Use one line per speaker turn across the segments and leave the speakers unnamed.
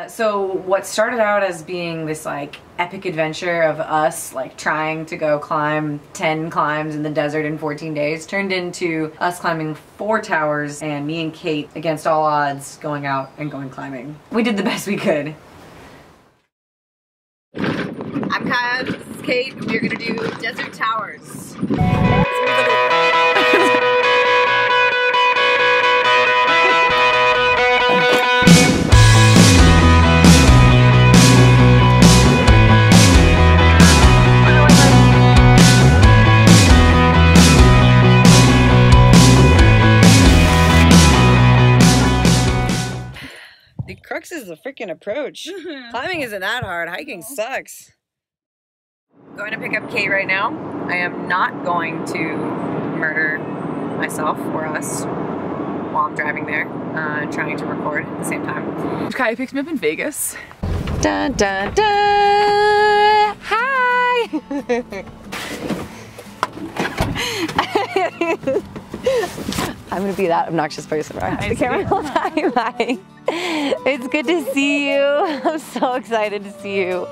So what started out as being this like epic adventure of us like trying to go climb 10 climbs in the desert in 14 days turned into us climbing 4 towers and me and Kate against all odds going out and going climbing. We did the best we could. I'm Kaya, this is Kate, and we're gonna do desert towers. The crux is the freaking approach. Climbing isn't that hard, hiking sucks. Going to pick up Kate right now. I am not going to murder myself or us while I'm driving there, trying to record at the same time.
Kaya picked me up in Vegas.
Dun dun dun! Hi! I'm gonna be that obnoxious person behind the camera the whole time. Hi. It's good to see you. I'm so excited to see you.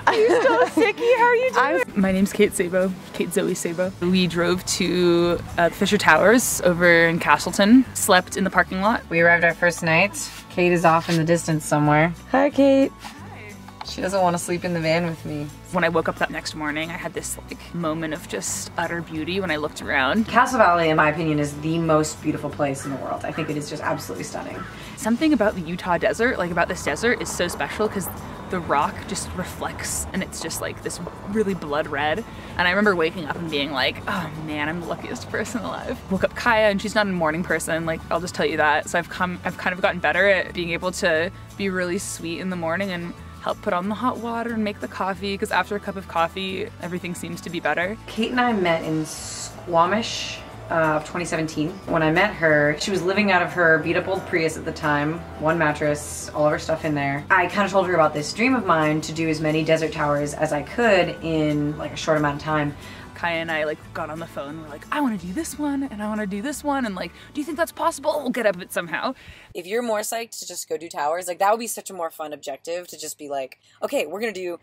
Are you so sicky? How are you doing? My name's Kate SABO, Kate Zoe SABO. We drove to Fisher Towers over in Castleton, slept in the parking lot.
We arrived our first night. Kate is off in the distance somewhere. Hi, Kate. She doesn't want to sleep in the van with me.
When I woke up that next morning, I had this like moment of just utter beauty when I looked around.
Castle Valley, in my opinion, is the most beautiful place in the world. I think it is just absolutely stunning.
Something about the Utah desert, like about this desert, is so special because the rock just reflects and it's just like this really blood red. And I remember waking up and being like, oh man, I'm the luckiest person alive. Woke up Kaya and she's not a morning person, like I'll just tell you that. So I've kind of gotten better at being able to be really sweet in the morning and help put on the hot water and make the coffee, because after a cup of coffee, everything seems to be better. Kate
and I met in Squamish of 2017. When I met her, she was living out of her beat up old Prius at the time, 1 mattress, all of her stuff in there. I kind of told her about this dream of mine to do as many desert towers as I could in like a short amount of time.
Kaya and I like got on the phone, we're like, I want to do this one and I want to do this one, and like, do you think that's possible? We'll get up it somehow.
If you're more psyched to just go do towers, like that would be such a more fun objective to just be like, okay, we're gonna do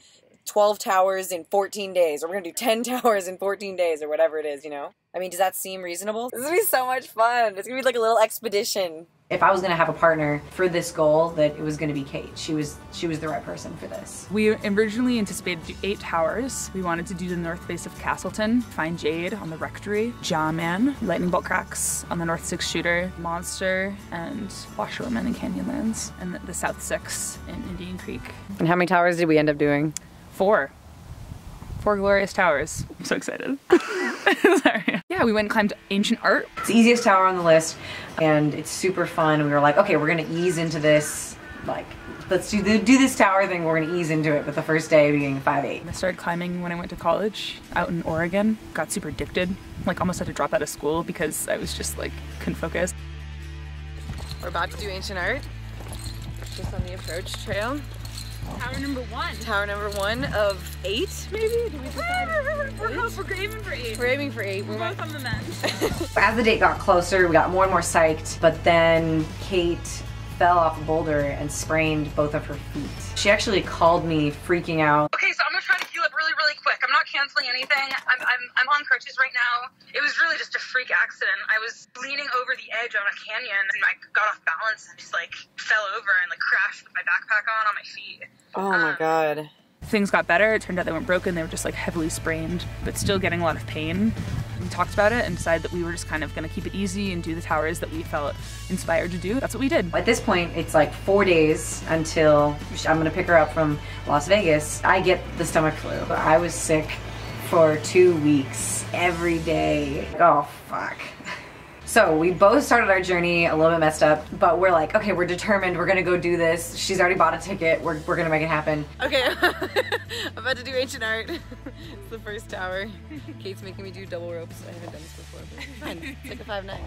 12 towers in 14 days, or we're gonna do 10 towers in 14 days, or whatever it is, you know? I mean, does that seem reasonable? This is gonna be so much fun. It's gonna be like a little expedition. If I was gonna have a partner for this goal, that it was gonna be Kate. She was the right person for this.
We originally anticipated to do 8 towers. We wanted to do the north face of Castleton, Find Jade on the Rectory, Jawman, Lightning Bolt Cracks on the North 6 Shooter, Monster, and Washerwoman and Canyonlands, and the South 6 in Indian Creek.
And how many towers did we end up doing?
4 glorious towers. I'm so excited. Sorry. Yeah, we went and climbed Ancient Art.
It's the easiest tower on the list, and it's super fun. We were like, okay, we're gonna ease into this, like, let's do this tower thing, we're gonna ease into it, but the first day being 5'8".
I started climbing when I went to college out in Oregon. Got super addicted, like almost had to drop out of school because I was just like, couldn't focus.
We're about to do Ancient Art, just on the approach trail.
Tower number 1.
Tower number 1 of 8, maybe? Did we decide?
We're aiming for 8.
We're aiming for 8.
We're both on the mend.
As the date got closer, we got more and more psyched, but then Kate fell off a boulder and sprained both of her feet. She actually called me freaking out.
Okay, so I'm gonna try to heal up really quick. I'm not canceling anything. I'm on crutches right now. It was really just a freak accident. I was leaning over the edge on a canyon and I got off balance and just like fell over and like crashed with my backpack on my feet.
Oh my god.
Things got better. It turned out they weren't broken. They were just like heavily sprained, but still getting a lot of pain. We talked about it and decided that we were just kind of gonna keep it easy and do the towers that we felt inspired to do. That's what we did.
At this point, it's like 4 days until I'm gonna pick her up from Las Vegas. I get the stomach flu. I was sick for 2 weeks, every day. Oh, fuck. So we both started our journey a little bit messed up, but we're like, okay, we're determined, we're gonna go do this. She's already bought a ticket, we're gonna make it happen. Okay, I'm about to do Ancient Art. It's the first tower. Kate's making me do double ropes. I haven't done this before, but it's fine. It's like a 5'9".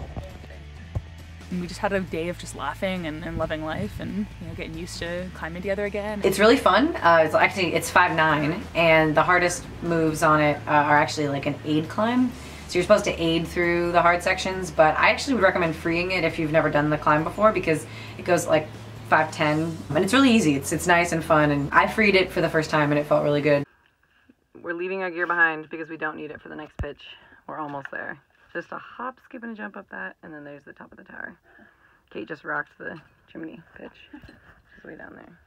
And we just had a day of just laughing and loving life and, you know, getting used to climbing together again.
It's really fun. It's 5'9", and the hardest moves on it are actually like an aid climb. So you're supposed to aid through the hard sections, but I actually would recommend freeing it if you've never done the climb before, because it goes like 5'10", and it's really easy. It's nice and fun, and I freed it for the first time and it felt really good. We're leaving our gear behind because we don't need it for the next pitch. We're almost there. Just a hop, skip, and a jump up that, and then there's the top of the tower. Kate just rocked the chimney pitch. She's way down there.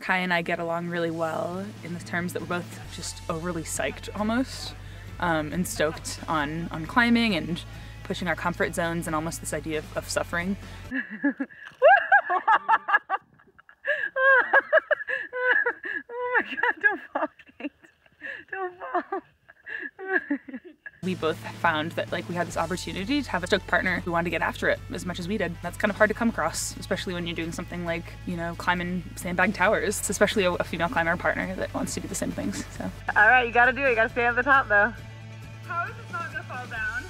Kai and I get along really well in the terms that we're both just overly psyched almost, and stoked on climbing and pushing our comfort zones and almost this idea of suffering.
Oh my god, don't fall, Kate. Don't fall.
We both found that like we had this opportunity to have a stoked partner who wanted to get after it as much as we did. That's kind of hard to come across, especially when you're doing something like, you know, climbing sandbag towers. It's especially a female climber partner that wants to do the same things, so.
All right, you gotta do it. You gotta stay at the top though.
How is this not gonna fall down?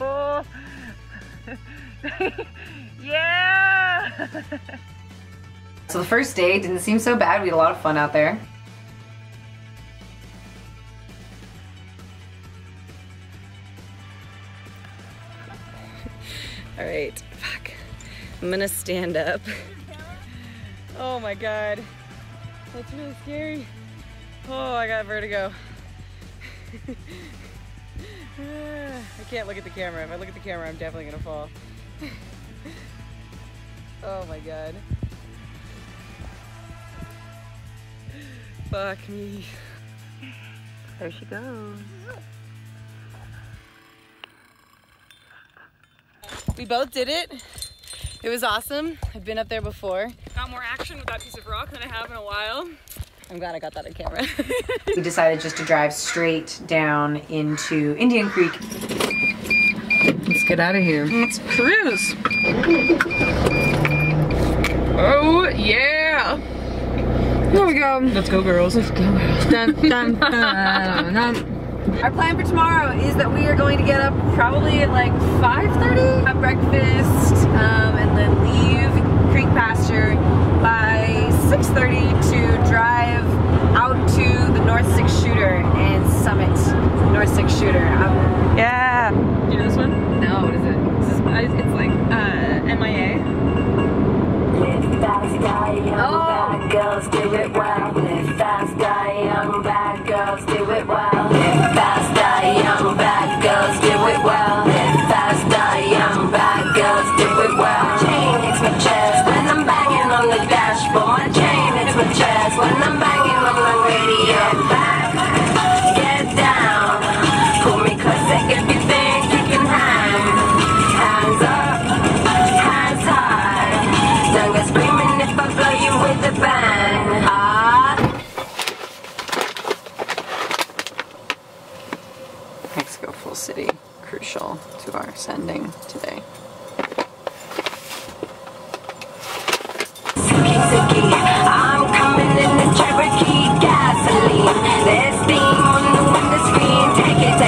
Oh. Yeah! So the first day didn't seem so bad. We had a lot of fun out there.
All right, fuck. I'm gonna stand up. Oh my God, that's really scary. Oh, I got vertigo. I can't look at the camera. If I look at the camera, I'm definitely gonna fall. Oh my God. Fuck me.
There she goes.
We both did it. It was awesome. I've been up there before.
Got more action with that piece of rock than I have in a while.
I'm glad I got that on camera.
We decided just to drive straight down into Indian Creek. Let's get out of here.
Let's cruise. Oh yeah.
Here we go.
Let's go, girls. Let's go, girls.
Dun, dun, dun, dun. Our plan for tomorrow is that we are going to get up probably at like 5:30, have breakfast, and then leave Creek Pasture by 6:30 to drive out to the North Six Shooter and summit the North Six Shooter.
Yeah. You know this one?
No, what is it?
This is, it's like MIA.
Bad girls do it well. Live fast, die young. Bad girls do it well. Live fast, die young. Bad girls do it well. Live fast, die young. Bad girls do it well. My chain hits my chest when I'm banging on the dashboard. My chain hits my chest when I'm banging on the radio. Back, get down. Pull me closer if you think you can hang. Hands up, hands high. Don't go screaming if I blow you with a bang.
Mexico Full City, crucial to our sending today.
I'm coming in the Cherokee gasoline. There's steam on the window screen. Take it.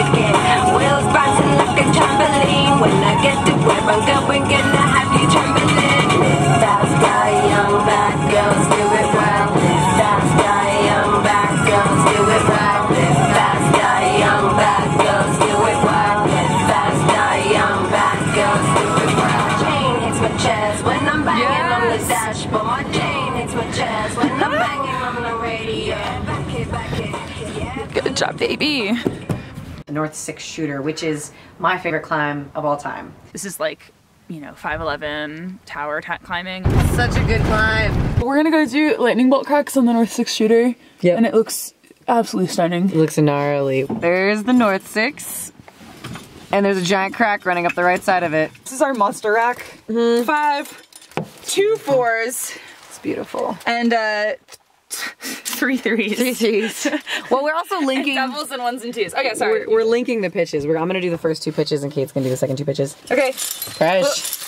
Wheels bouncing like a trampoline. When I get to where I'm going, gonna have you trembling. Live fast, die young. Bad girls do it well. Live fast, die young. Bad girls do it well. Live fast, die young. Bad girls do it well. Live fast, die young. Bad girls do it well. My chain hits my chest when I'm banging on the dashboard. My chain hits my chest when I'm banging on the radio. Back it, yeah.
Good job, baby.
The North Six Shooter, which is my favorite climb of all time.
This is like, you know, 5'11" tower climbing.
Such a good climb.
We're gonna go do lightning bolt cracks on the North Six Shooter.
Yep.
And it looks absolutely stunning.
It looks gnarly. There's the North Six. And there's a giant crack running up the right side of it.
This is our monster rack. 5, 2 4s.
It's beautiful.
And 3 3s.
3 threes. Well, we're also linking.
Doubles and 1s and 2s. Okay, sorry.
We're linking the pitches. I'm gonna do the first 2 pitches and Kate's gonna do the second 2 pitches.
Okay.
Fresh.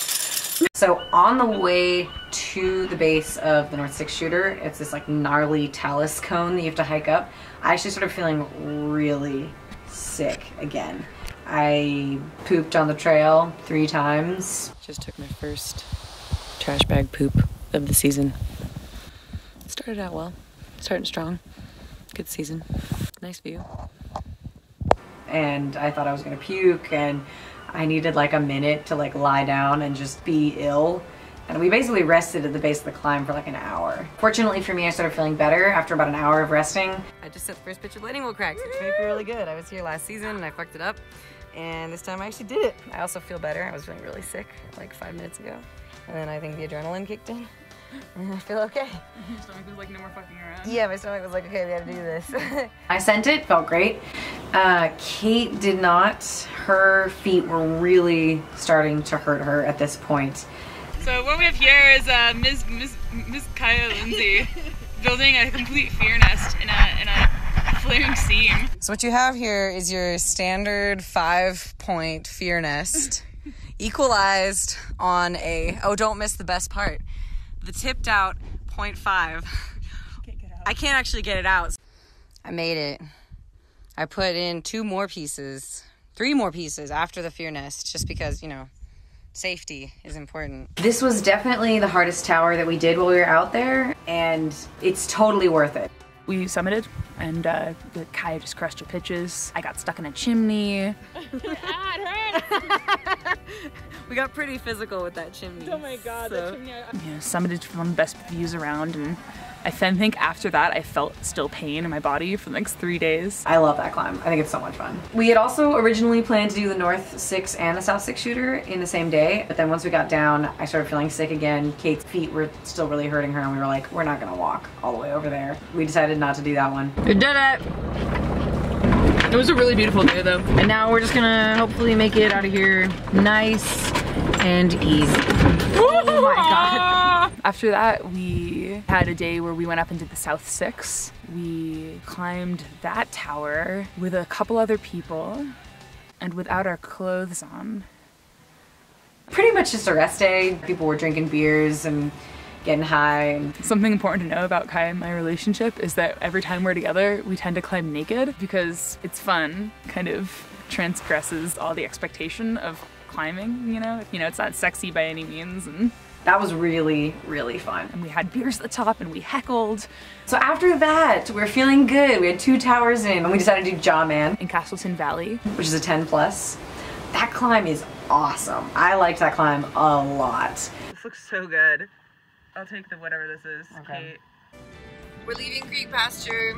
So on the way to the base of the North Six Shooter, it's this like gnarly talus cone that you have to hike up. I actually started feeling really sick again. I pooped on the trail 3 times.
Just took my first trash bag poop of the season. Started out well, starting strong. Good season, nice view.
And I thought I was gonna puke, and I needed like a minute to like lie down and just be ill. And we basically rested at the base of the climb for like an hour. Fortunately for me, I started feeling better after about an hour of resting.
I just set the first pitch of lightning bolt cracks, which made me feel really good. I was here last season and I fucked it up. And this time I actually did it. I also feel better. I was feeling really sick like 5 minutes ago. And then I think the adrenaline kicked in. And I feel okay.
Your stomach was like, no more fucking around.
Yeah, my stomach was like, okay, we gotta do this.
I sent it, felt great. Kate did not. Her feet were really starting to hurt her at this point.
So what we have here is Miss Kaya Lindsay building a complete fear nest in a flaring seam.
So what you have here is your standard 5-point fear nest, equalized on a, oh, don't miss the best part, the tipped out 0.5. I can't actually get it out. I made it. I put in 2 more pieces, 3 more pieces after the fear nest, just because, you know, safety is important.
This was definitely the hardest tower that we did while we were out there, and it's totally worth it.
We summited, and the Kaya just crushed her pitches. I got stuck in a chimney.
We got pretty physical with that chimney.
Oh my god, so, that chimney. You know, summited from one of the best views around, and I think after that I felt still pain in my body for the next 3 days.
I love that climb. I think it's so much fun. We had also originally planned to do the North 6 and the South 6 shooter in the same day, but then once we got down, I started feeling sick again. Kate's feet were still really hurting her, and we were like, we're not gonna walk all the way over there. We decided not to do that one.
We did it!
It was a really beautiful day though.
And now we're just gonna hopefully make it out of here nice and easy. Oh my god.
After that, we had a day where we went up into the South 6. We climbed that tower with a couple other people and without our clothes on.
Pretty much just a rest day. People were drinking beers and getting high.
Something important to know about Kai and my relationship is that every time we're together, we tend to climb naked because it's fun, kind of transgresses all the expectation of climbing, you know? It's not sexy by any means. And
that was really, really fun.
And we had beers at the top and we heckled.
So after that, we were feeling good. We had 2 towers in and we decided to do Jawman
in Castleton Valley,
which is a 10+. That climb is awesome. I liked that climb a lot.
This looks so good. I'll take the whatever this is.
Okay.
Kate.
We're leaving Creek Pasture.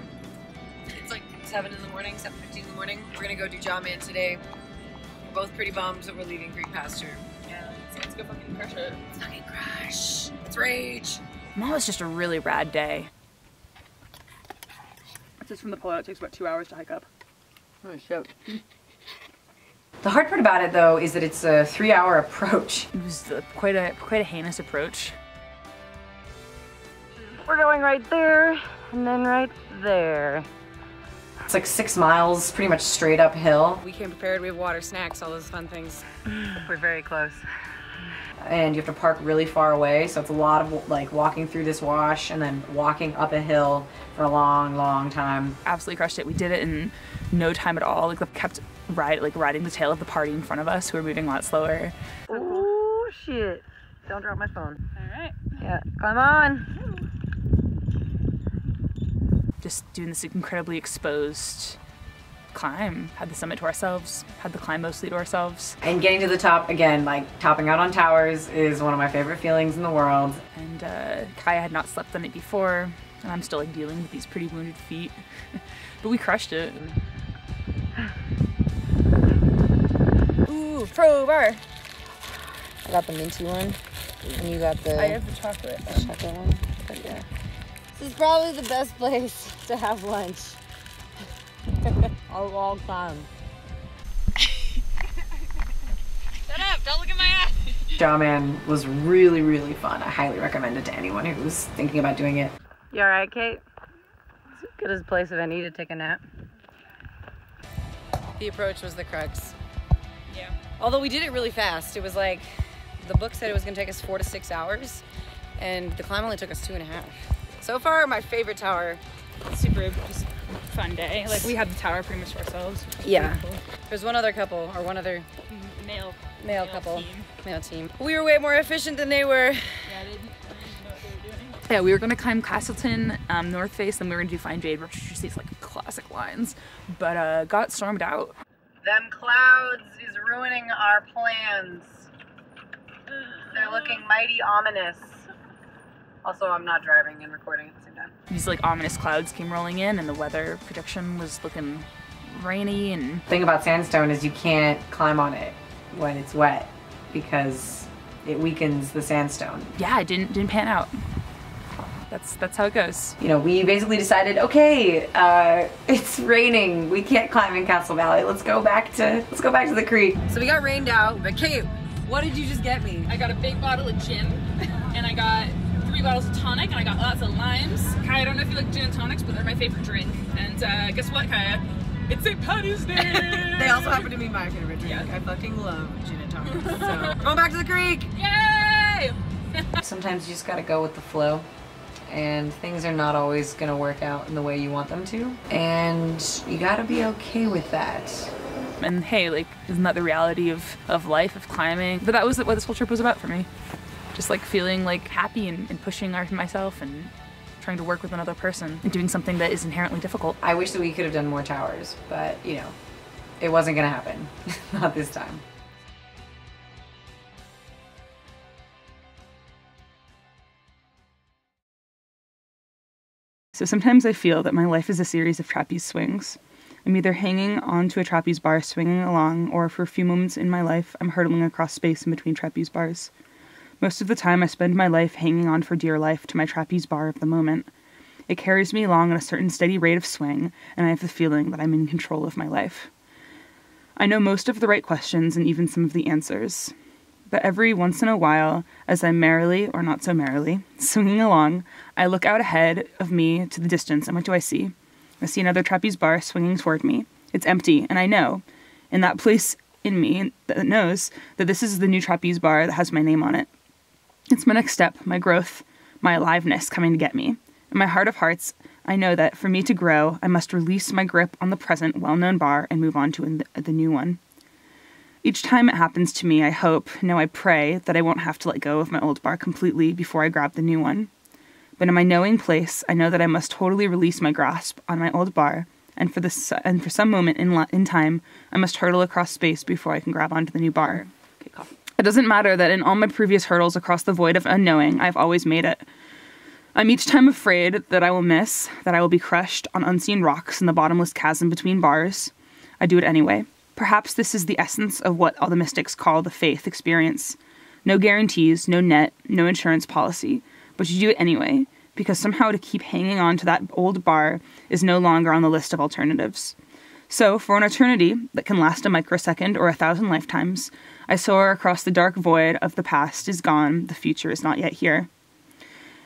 It's like 7 in the morning, 7:15 in the morning. We're gonna go do Jawman today. We're both pretty bummed that we're leaving Creek Pasture.
Yeah, let's go fucking crush it.
Let's fucking crush. Let's rage.
That was just a really rad day. Just from the pullout, it takes about 2 hours to hike up.
Oh shit.
The hard part about it though is that it's a 3-hour approach.
It was quite a heinous approach.
We're going right there, and then right there.
It's like 6 miles, pretty much straight uphill.
We came prepared, we have water, snacks, all those fun things. We're very close.
And you have to park really far away, so it's a lot of like walking through this wash and then walking up a hill for a long, long time.
Absolutely crushed it. We did it in no time at all. Like, kept riding the tail of the party in front of us, who were moving a lot slower.
Oh shit. Don't drop my phone.
Alright.
Yeah, come on.
Just doing this incredibly exposed climb. Had the summit to ourselves, had the climb mostly to ourselves.
And getting to the top, again, like topping out on towers is one of my favorite feelings in the world.
And Kaya had not slept the night before, and I'm still like dealing with these pretty wounded feet. But we crushed it. Ooh, pro bar!
I got the minty one, and you got the...
I have the chocolate
one. But yeah. This is probably the best place to have lunch. A long time.
Shut up, don't look at my ass!
Jawman was really, really fun. I highly recommend it to anyone who's thinking about doing it.
You alright, Kate? It's as good as a place if I need to take a nap. The approach was the crux.
Yeah.
Although we did it really fast. It was like, the book said it was gonna take us 4 to 6 hours, and the climb only took us 2.5. So far, my favorite tower.
Super just fun day. Like, we had the tower pretty much to ourselves.
Yeah. There's one other couple, or one other male couple, male team. We were way more efficient than they were.
Yeah, they didn't know what they were doing. Yeah, we were gonna climb Castleton North Face, then we were gonna do Fine Jade, which are just these like classic lines, but got stormed out.
Them clouds is ruining our plans. Them They're looking mighty ominous. Also, I'm not driving and recording at the same time.
These like ominous clouds came rolling in and the weather prediction was looking rainy and...
The thing about sandstone is you can't climb on it when it's wet because it weakens the sandstone.
Yeah, it didn't pan out. That's how it goes.
You know, we basically decided, okay, it's raining. We can't climb in Castle Valley. Let's go back to the creek. So we got rained out, but Kate, what did you just get me?
I got a big bottle of gin and I got 3 bottles of tonic and I got lots of limes. Kaya, I don't know if you like gin and tonics, but they're my favorite drink. And guess what, Kaya? It's St. Patty's Day!
They also happen to be my favorite drink. Yeah. I fucking love gin and tonics. So, going back to the creek!
Yay!
Sometimes you just gotta go with the flow. And things are not always gonna work out in the way you want them to. And you gotta be okay with that.
And hey, like, isn't that the reality of life, of climbing? But that was what this whole trip was about for me. Just like feeling like happy and pushing myself and trying to work with another person and doing something that is inherently difficult.
I wish that we could have done more towers, but you know, it wasn't gonna happen. Not this time.
So sometimes I feel that my life is a series of trapeze swings. I'm either hanging onto a trapeze bar swinging along, or for a few moments in my life, I'm hurtling across space in between trapeze bars. Most of the time, I spend my life hanging on for dear life to my trapeze bar of the moment. It carries me along at a certain steady rate of swing, and I have the feeling that I'm in control of my life. I know most of the right questions and even some of the answers. But every once in a while, as I'm merrily, or not so merrily, swinging along, I look out ahead of me to the distance, and what do I see? I see another trapeze bar swinging toward me. It's empty, and I know, in that place in me that knows that this is the new trapeze bar that has my name on it. It's my next step, my growth, my aliveness coming to get me. In my heart of hearts, I know that for me to grow, I must release my grip on the present well-known bar and move on to the new one. Each time it happens to me, I hope, no, I pray, that I won't have to let go of my old bar completely before I grab the new one. But in my knowing place, I know that I must totally release my grasp on my old bar, and for some moment in time, I must hurtle across space before I can grab onto the new bar. Okay, cough. It doesn't matter that in all my previous hurdles across the void of unknowing, I've always made it. I'm each time afraid that I will miss, that I will be crushed on unseen rocks in the bottomless chasm between bars. I do it anyway. Perhaps this is the essence of what all the mystics call the faith experience. No guarantees, no net, no insurance policy, but you do it anyway, because somehow to keep hanging on to that old bar is no longer on the list of alternatives. So, for an eternity that can last a microsecond or 1,000 lifetimes, I soar across the dark void of the past is gone, the future is not yet here.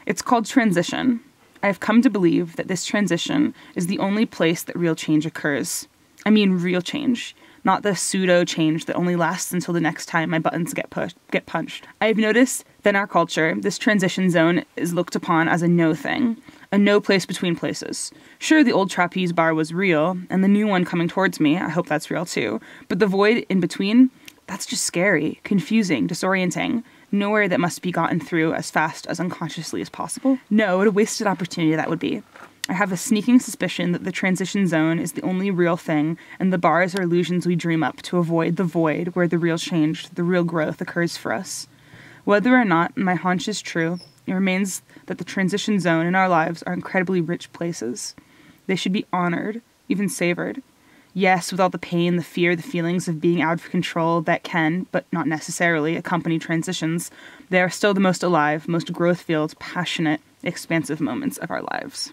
It's called transition. I have come to believe that this transition is the only place that real change occurs. I mean real change. Not the pseudo change that only lasts until the next time my buttons get punched. I have noticed that in our culture, this transition zone is looked upon as a no thing, a no place between places. Sure, the old trapeze bar was real, and the new one coming towards me, I hope that's real too, but the void in between, that's just scary, confusing, disorienting, nowhere that must be gotten through as fast as unconsciously as possible. No, what a wasted opportunity that would be. I have a sneaking suspicion that the transition zone is the only real thing, and the bars are illusions we dream up to avoid the void where the real change, the real growth occurs for us. Whether or not my hunch is true, it remains that the transition zone in our lives are incredibly rich places. They should be honored, even savored. Yes, with all the pain, the fear, the feelings of being out of control that can, but not necessarily, accompany transitions, they are still the most alive, most growth-filled, passionate, expansive moments of our lives.